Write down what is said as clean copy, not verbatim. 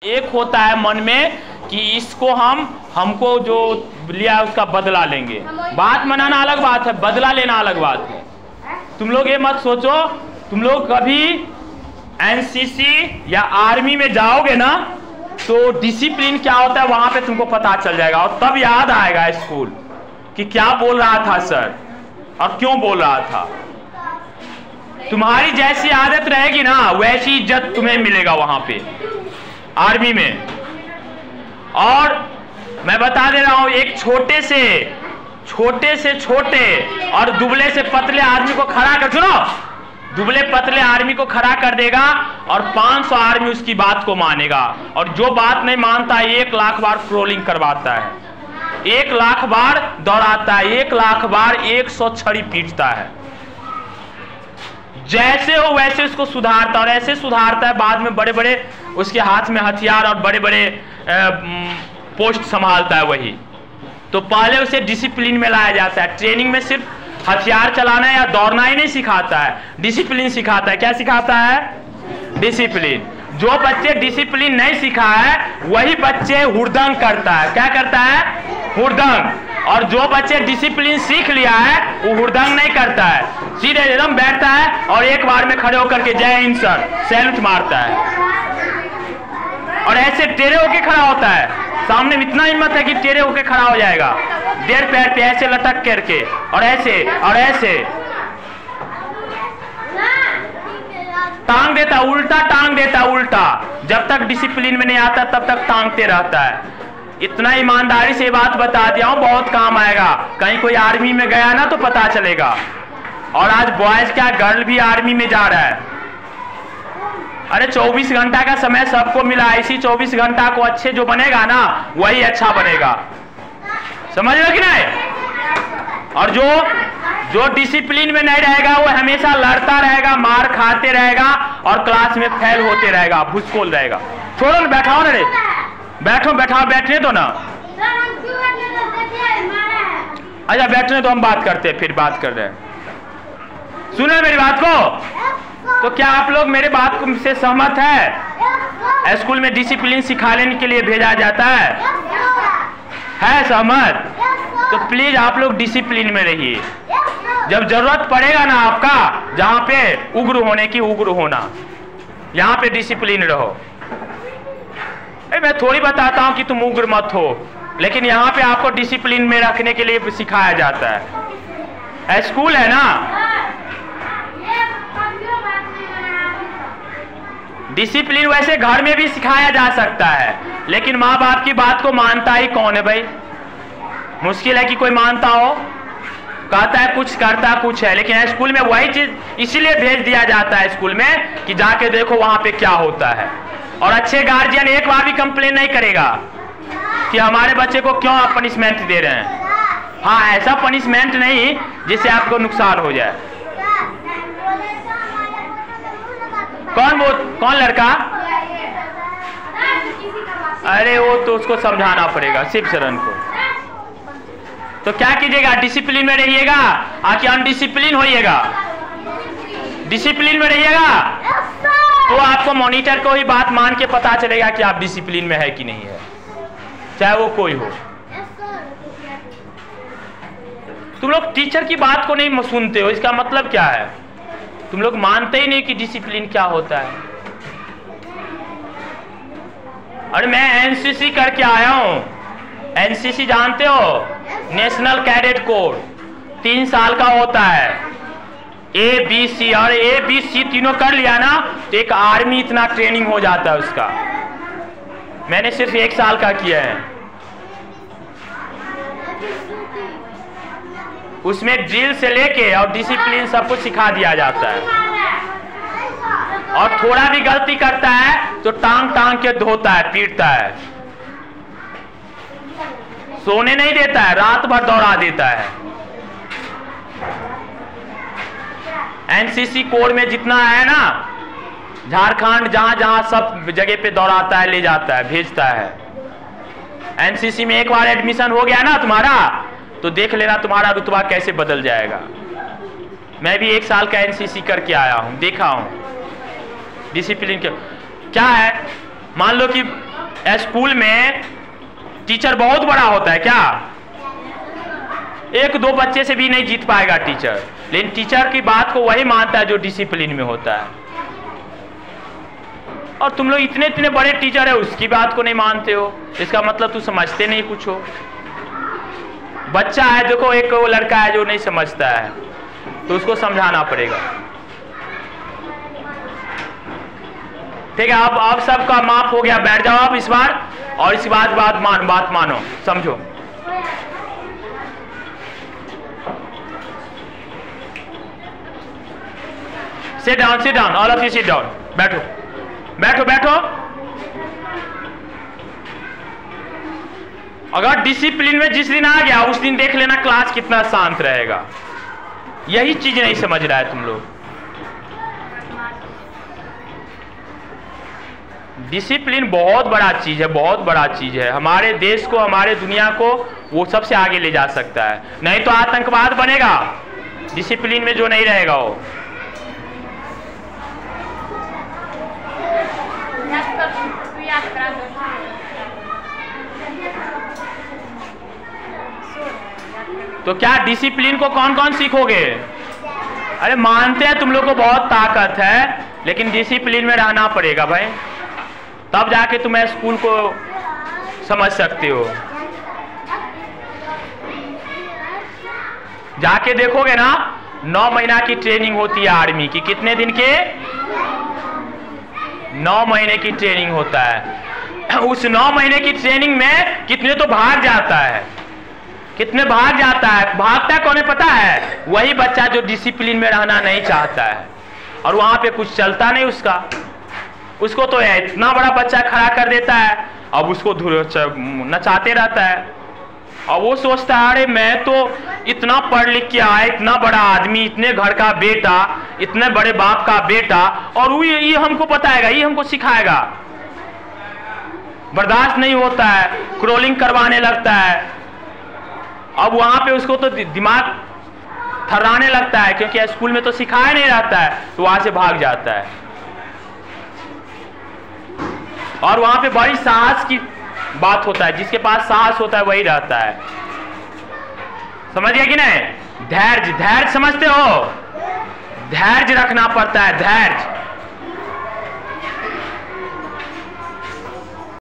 एक होता है मन में कि इसको हमको जो लिया उसका बदला लेंगे। बात मनाना अलग बात है, बदला लेना अलग बात है। तुम लोग ये मत सोचो, तुम लोग कभी एनसीसी या आर्मी में जाओगे ना तो डिसिप्लिन क्या होता है वहां पे तुमको पता चल जाएगा, और तब याद आएगा स्कूल कि क्या बोल रहा था सर और क्यों बोल रहा था। तुम्हारी जैसी आदत रहेगी ना वैसी इज्जत तुम्हें मिलेगा वहां पे आर्मी में। और मैं बता दे रहा हूं, एक छोटे से छोटे और दुबले से पतले आदमी को खड़ा कर, सुनो, दुबले पतले आर्मी को खड़ा कर देगा और 500 आर्मी उसकी बात को मानेगा। और जो बात नहीं मानता 1 लाख बार ट्रोलिंग करवाता है, 1 लाख बार दौड़ाता है, 1 लाख बार 100 छड़ी पीटता है। जैसे हो वैसे उसको सुधारता, और ऐसे सुधारता है बाद में बड़े बड़े उसके हाथ में हथियार और बड़े बड़े पोस्ट संभालता है वही। तो पहले उसे डिसिप्लिन में लाया जाता है। ट्रेनिंग में सिर्फ हथियार चलाना या दौड़ना ही नहीं सिखाता है, डिसिप्लिन सिखाता है। क्या सिखाता है? डिसिप्लिन। जो बच्चे डिसिप्लिन नहीं सिखा है वही बच्चे हुड़दंग करता है। क्या करता है? हुड़दंग। और जो बच्चे डिसिप्लिन सीख लिया है वो हुड़दंग नहीं करता है, सीधे एकदम बैठता है और एक बार में खड़े होकर के जय हिंद सर सैल्यूट मारता है। और ऐसे टेढ़े होके खड़ा होता है, सामने में इतना हिम्मत है कि टेढ़े होके खड़ा हो जाएगा, 1.5 पैर पे ऐसे लटक करके, और ऐसे और ऐसे टांग देता, उल्टा टांग देता, उल्टा। जब तक डिसिप्लिन में नहीं आता तब तक टांगते रहता है। इतना ईमानदारी से बात बता दिया हूं, बहुत काम आएगा। कहीं कोई आर्मी में गया ना तो पता चलेगा। और आज बॉयज क्या, गर्ल भी आर्मी में जा रहा है। अरे 24 घंटा का समय सबको मिला, इसी 24 घंटा को अच्छे जो बनेगा ना वही अच्छा बनेगा, समझ लो कि नहीं। और जो डिसिप्लिन में नहीं रहेगा वो हमेशा लड़ता रहेगा, मार खाते रहेगा और क्लास में फेल होते रहेगा, भूसकोल रहेगा। छोड़ो ना, बैठाओ ना रे, बैठो, बैठने दो ना। अच्छा बैठने तो हम बात करते हैं, फिर बात कर रहे हैं। सुनो मेरी बात को। तो क्या आप लोग मेरे बात को से सहमत है? स्कूल में डिसिप्लिन सिखाने के लिए भेजा जाता है सहमत? तो प्लीज आप लोग डिसिप्लिन में रहिए। जब जरूरत पड़ेगा ना आपका, जहां पे उग्र होने की उग्र होना, यहां पे डिसिप्लिन रहो। मैं थोड़ी बताता हूं कि तुम उग्र मत हो, लेकिन यहाँ पे आपको डिसिप्लिन में रखने के लिए सिखाया जाता है। स्कूल है ना, डिसिप्लिन वैसे घर में भी सिखाया जा सकता है, लेकिन माँ बाप की बात को मानता ही कौन है भाई? मुश्किल है कि कोई मानता हो, कहता है कुछ करता कुछ है। लेकिन स्कूल में वही चीज इसीलिए भेज दिया जाता है स्कूल में कि जाके देखो वहां पे क्या होता है। और अच्छे गार्जियन एक बार भी कंप्लेन नहीं करेगा कि हमारे बच्चे को क्यों आप पनिशमेंट दे रहे हैं। हाँ, ऐसा पनिशमेंट नहीं जिससे आपको नुकसान हो जाए। कौन लड़का? अरे वो तो उसको समझाना पड़ेगा शिव शरण को। तो क्या कीजिएगा? डिसिप्लिन में रहिएगा आकि अनडिसिप्लिन होइएगा? डिसिप्लिन में रहिएगा तो आपको मॉनिटर को ही बात मान के पता चलेगा कि आप डिसिप्लिन में है कि नहीं है, चाहे वो कोई हो। तुम लोग टीचर की बात को नहीं सुनते हो, इसका मतलब क्या है? तुम लोग मानते ही नहीं कि डिसिप्लिन क्या होता है। अरे मैं एनसीसी करके आया हूं। एनसीसी जानते हो? नेशनल कैडेट कोर 3 साल का होता है। ABC और ABC तीनों कर लिया ना तो एक आर्मी इतना ट्रेनिंग हो जाता है उसका। मैंने सिर्फ 1 साल का किया है। उसमें ड्रिल से लेके और डिसिप्लिन सब कुछ सिखा दिया जाता है। और थोड़ा भी गलती करता है तो टांग के धोता है, पीटता है, सोने नहीं देता है, रात भर दौड़ा देता है। एनसीसी कोर में जितना है ना, झारखंड जहां सब जगह पे दौड़ाता है, ले जाता है, भेजता है। एनसीसी में एक बार एडमिशन हो गया ना तुम्हारा तो देख लेना तुम्हारा रुतबा कैसे बदल जाएगा। मैं भी 1 साल का एनसीसी करके आया हूं, देखा हूं डिसिप्लिन क्या है। मान लो कि स्कूल में टीचर बहुत बड़ा होता है क्या? एक दो बच्चे से भी नहीं जीत पाएगा टीचर, लेकिन टीचर की बात को वही मानता है जो डिसिप्लिन में होता है। और तुम लोग इतने इतने बड़े टीचर है, उसकी बात को नहीं मानते हो, इसका मतलब तू समझते नहीं कुछ हो। बच्चा है, देखो एक वो लड़का है जो नहीं समझता है, तो उसको समझाना पड़ेगा। ठीक है, अब सबका माफ हो गया, बैठ जाओ आप इस बार, और इसके बाद बात मानो, समझो। Sit down, all of you sit down, बैठो बैठो बैठो। अगर डिसिप्लिन में जिस दिन आ गया, उस दिन देख लेना क्लास कितना शांत रहेगा। यही चीज नहीं समझ रहा है तुम लोग। डिसिप्लिन बहुत बड़ा चीज है, बहुत बड़ा चीज है। हमारे देश को, हमारे दुनिया को वो सबसे आगे ले जा सकता है। नहीं तो आतंकवाद बनेगा डिसिप्लिन में जो नहीं रहेगा वो। तो क्या डिसिप्लिन को कौन कौन सीखोगे? अरे मानते हैं तुम लोग को बहुत ताकत है, लेकिन डिसिप्लिन में रहना पड़ेगा भाई, तब जाके तुम स्कूल को समझ सकते हो। जाके देखोगे ना, 9 महीना की ट्रेनिंग होती है आर्मी की। कितने दिन के? 9 महीने की ट्रेनिंग होता है। उस 9 महीने की ट्रेनिंग में कितने तो भाग जाता है, कितने भाग जाता है। भागता है कौन है पता है? वही बच्चा जो डिसिप्लिन में रहना नहीं चाहता है, और वहां पे कुछ चलता नहीं उसको तो इतना बड़ा बच्चा खड़ा कर देता है, अब उसको नचाते रहता है। और वो सोचता है अरे मैं तो इतना पढ़ लिख के आया, इतना बड़ा आदमी, इतने घर का बेटा, इतने बड़े बाप का बेटा, और वो ये हमको बताएगा, ये हमको सिखाएगा। बर्दाश्त नहीं होता है, क्रोलिंग करवाने लगता है। अब वहां पे उसको तो दिमाग थर्राने लगता है, क्योंकि स्कूल में तो सिखाया नहीं रहता है, तो वहां से भाग जाता है। और वहां पे बड़ी साहस की बात होता है, जिसके पास साहस होता है वही रहता है। समझ गया कि नहीं? धैर्य समझते हो? धैर्य रखना पड़ता है, धैर्य।